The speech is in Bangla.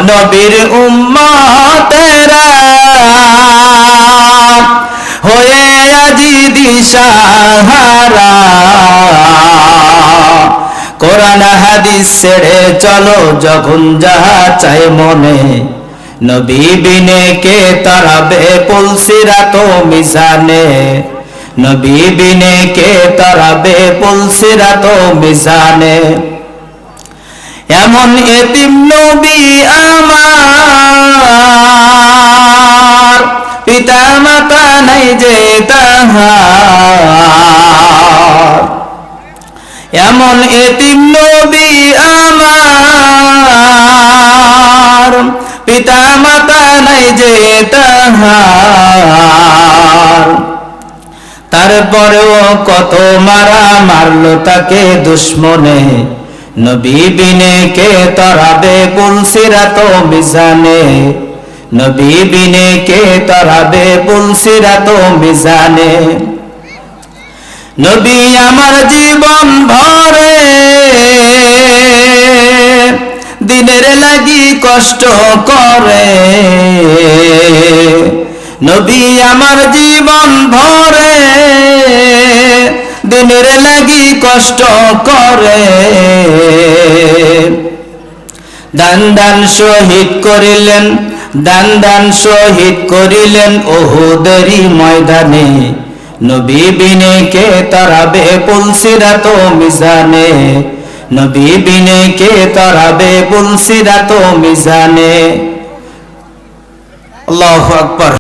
নবীর উম্মতেরা হয়ে আজি দিশাহারা কোরআন হাদিস ছেড়ে চলো যখন যাহা চাই মনে নবী বিনে কে তারাবে পুলসিরাত মিজানে নবী বিনে কে তারাবে পুলসিরাত মিজানে এমন এতিম নবী আমার পিতা মাতা নাই যে তাহার এমন এতিম নবী আমার পিতা মাতা নাই যে তাহার তারপরেও কত মারা মারলো তাকে দুশ্মনে নবী বিনে কে তারাবে পুলসিরাত মিজানে নবী বিনে কে তারাবে পুলসিরাত মিজানে নবী আমার জীবন ভরে দিনের লাগি কষ্ট করে নবী আমার জীবন ভরে দিনের লাগি কষ্ট করে দান দান শহীদ করিলেন দান দান শহীদ করিলেন উহুদেরই ময়দানে নবী বিনে কে তারাবে পুলসিরাত মিজানে নবী বিনে কে তারাবে পুলসিরাত মিজানে আল্লাহু আকবার।